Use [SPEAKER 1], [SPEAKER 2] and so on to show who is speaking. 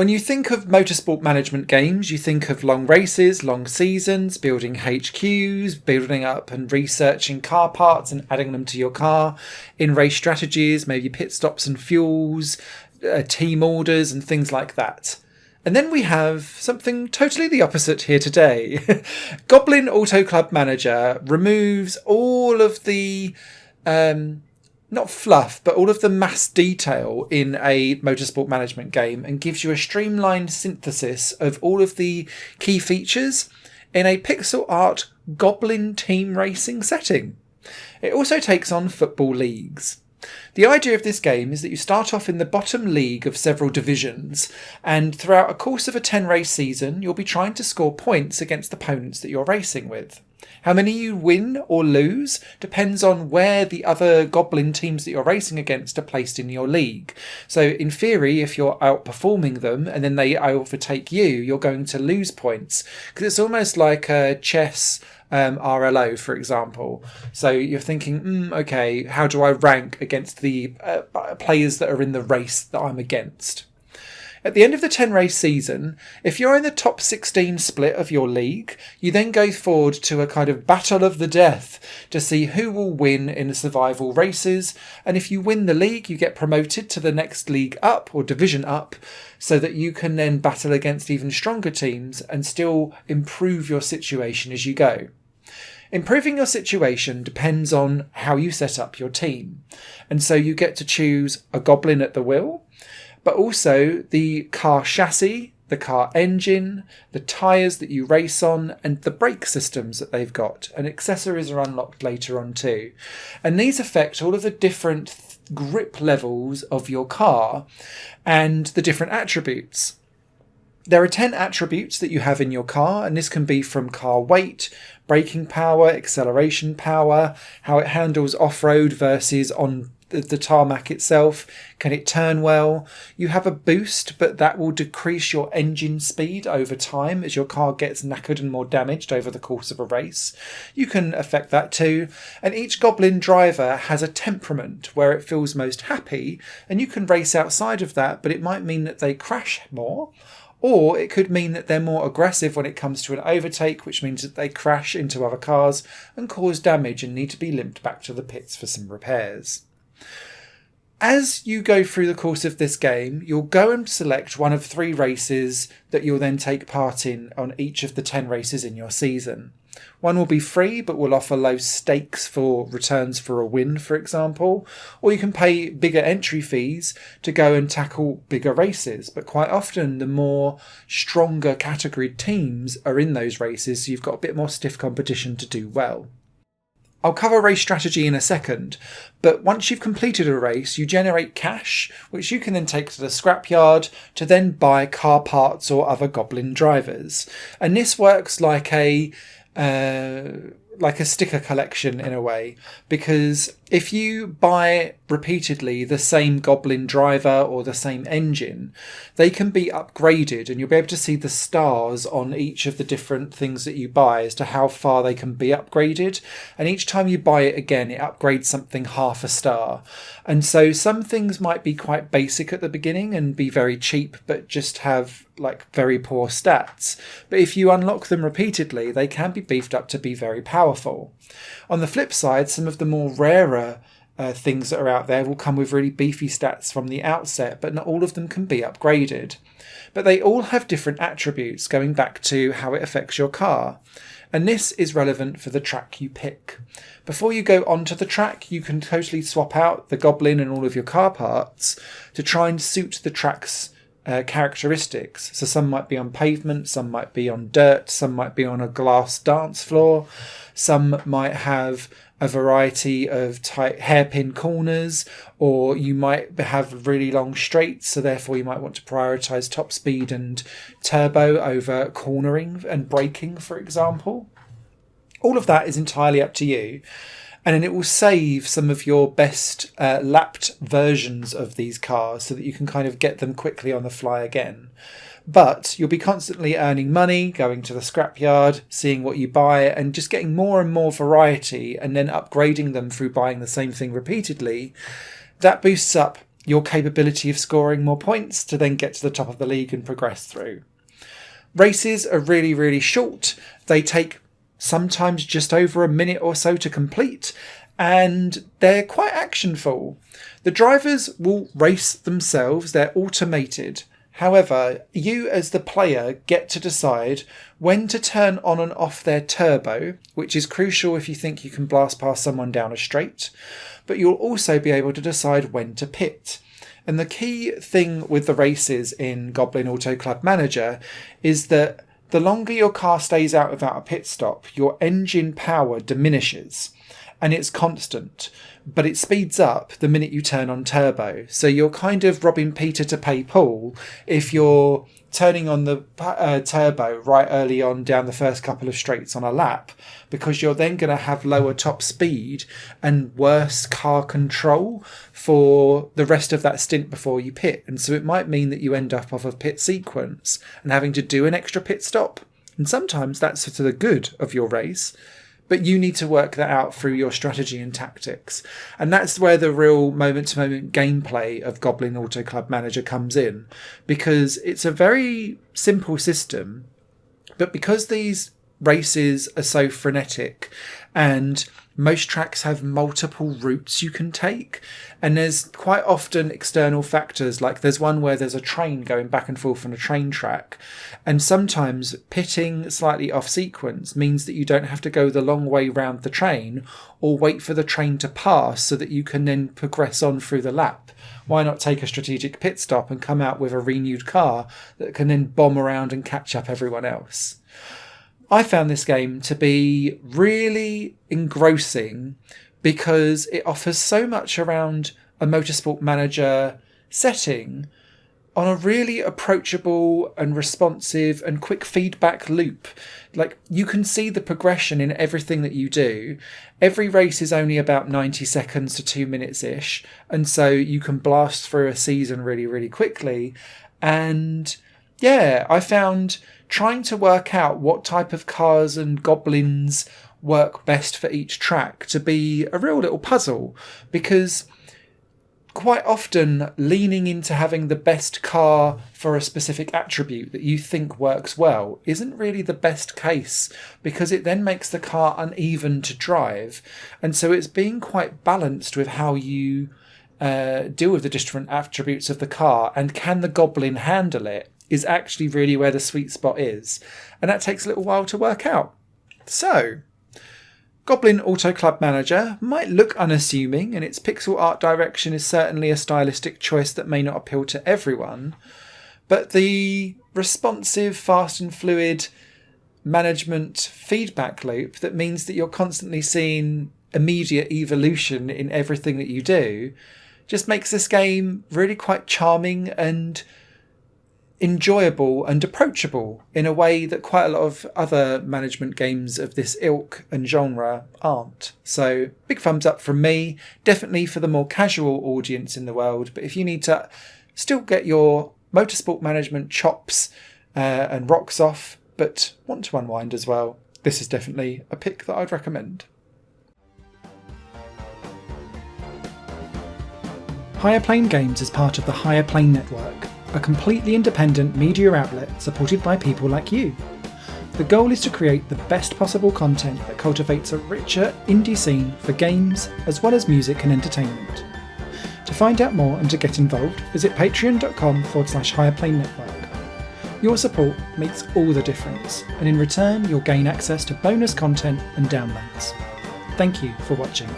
[SPEAKER 1] When you think of motorsport management games, you think of long races, long seasons, building HQs, building up and researching car parts and adding them to your car, in-race strategies, maybe pit stops and fuels, team orders and things like that. And then we have something totally the opposite here today. Goblin Auto Club Manager removes all of the not fluff, but all of the mass detail in a motorsport management game and gives you a streamlined synthesis of all of the key features in a pixel art Goblin team racing setting. It also takes on football leagues. The idea of this game is that you start off in the bottom league of several divisions, and throughout a course of a 10-race season, you'll be trying to score points against opponents that you're racing with. How many you win or lose depends on where the other Goblin teams that you're racing against are placed in your league. So in theory, if you're outperforming them and then they overtake you, you're going to lose points. Because it's almost like a chess RLO, for example. So you're thinking, okay, how do I rank against the players that are in the race that I'm against? At the end of the 10-race season, if you're in the top 16 split of your league, you then go forward to a kind of battle of the death to see who will win in the survival races. And if you win the league, you get promoted to the next league up or division up so that you can then battle against even stronger teams and still improve your situation as you go. Improving your situation depends on how you set up your team. And so you get to choose a Goblin at the wheel, but also the car chassis, the car engine, the tyres that you race on, and the brake systems that they've got. And accessories are unlocked later on too. And these affect all of the different grip levels of your car and the different attributes. There are 10 attributes that you have in your car, and this can be from car weight, braking power, acceleration power, how it handles off-road versus on the tarmac itself. Can it turn well? You have a boost, but that will decrease your engine speed over time as your car gets knackered and more damaged over the course of a race. You can affect that too. And each Goblin driver has a temperament where it feels most happy, and you can race outside of that, but it might mean that they crash more. Or it could mean that they're more aggressive when it comes to an overtake, which means that they crash into other cars and cause damage and need to be limped back to the pits for some repairs. As you go through the course of this game, you'll go and select one of 3 races that you'll then take part in on each of the 10 races in your season. One will be free, but will offer low stakes for returns for a win, for example. Or you can pay bigger entry fees to go and tackle bigger races. But quite often, the more stronger categoried teams are in those races, so you've got a bit more stiff competition to do well. I'll cover race strategy in a second, but once you've completed a race, you generate cash, which you can then take to the scrapyard to then buy car parts or other Goblin drivers. And this works like a sticker collection in a way, because if you buy repeatedly the same Goblin driver or the same engine, they can be upgraded and you'll be able to see the stars on each of the different things that you buy as to how far they can be upgraded. And each time you buy it again, it upgrades something half a star. And so some things might be quite basic at the beginning and be very cheap, but just have like very poor stats. But if you unlock them repeatedly, they can be beefed up to be very powerful. On the flip side, some of the more rarer things that are out there will come with really beefy stats from the outset, but not all of them can be upgraded. But they all have different attributes going back to how it affects your car. And this is relevant for the track you pick. Before you go onto the track, you can totally swap out the Goblin and all of your car parts to try and suit the track's characteristics. So some might be on pavement, some might be on dirt, some might be on a glass dance floor, some might have a variety of tight hairpin corners, or you might have really long straights, so therefore you might want to prioritise top speed and turbo over cornering and braking, for example. All of that is entirely up to you. And then it will save some of your best lapped versions of these cars so that you can kind of get them quickly on the fly again. But you'll be constantly earning money, going to the scrapyard, seeing what you buy, and just getting more and more variety, and then upgrading them through buying the same thing repeatedly. That boosts up your capability of scoring more points to then get to the top of the league and progress through. Races are really, really short. They take sometimes just over a minute or so to complete, and they're quite actionful. The drivers will race themselves, they're automated. However, you as the player get to decide when to turn on and off their turbo, which is crucial if you think you can blast past someone down a straight, but you'll also be able to decide when to pit. And the key thing with the races in Goblin Auto Club Manager is that the longer your car stays out without a pit stop, your engine power diminishes. And it's constant, but it speeds up the minute you turn on turbo. So you're kind of robbing Peter to pay Paul if you're turning on the turbo right early on down the first couple of straights on a lap, because you're then going to have lower top speed and worse car control for the rest of that stint before you pit. And so it might mean that you end up off a pit sequence and having to do an extra pit stop. And sometimes that's to the good of your race. But you need to work that out through your strategy and tactics. And that's where the real moment-to-moment gameplay of Goblin Auto Club Manager comes in. Because it's a very simple system, but because these races are so frenetic and most tracks have multiple routes you can take, and there's quite often external factors, like there's one where there's a train going back and forth on a train track, and sometimes pitting slightly off sequence means that you don't have to go the long way round the train or wait for the train to pass so that you can then progress on through the lap. Why not take a strategic pit stop and come out with a renewed car that can then bomb around and catch up everyone else? I found this game to be really engrossing because it offers so much around a Motorsport Manager setting on a really approachable and responsive and quick feedback loop. Like, you can see the progression in everything that you do. Every race is only about 90 seconds to 2 minutes-ish, and so you can blast through a season really, really quickly. And yeah, I found trying to work out what type of cars and goblins work best for each track to be a real little puzzle, because quite often leaning into having the best car for a specific attribute that you think works well isn't really the best case, because it then makes the car uneven to drive. And so it's being quite balanced with how you deal with the different attributes of the car, and can the Goblin handle it is actually really where the sweet spot is. And that takes a little while to work out. So, Goblin Auto Club Manager might look unassuming, and its pixel art direction is certainly a stylistic choice that may not appeal to everyone, but the responsive, fast and fluid management feedback loop that means that you're constantly seeing immediate evolution in everything that you do just makes this game really quite charming and enjoyable and approachable in a way that quite a lot of other management games of this ilk and genre aren't. So big thumbs up from me, definitely for the more casual audience in the world, but if you need to still get your motorsport management chops and rocks off, but want to unwind as well, this is definitely a pick that I'd recommend. Higher Plane Games is part of the Higher Plane Network, a completely independent media outlet supported by people like you. The goal is to create the best possible content that cultivates a richer indie scene for games as well as music and entertainment. To find out more and to get involved, visit patreon.com/Higher Network. Your support makes all the difference, and in return you'll gain access to bonus content and downloads. Thank you for watching.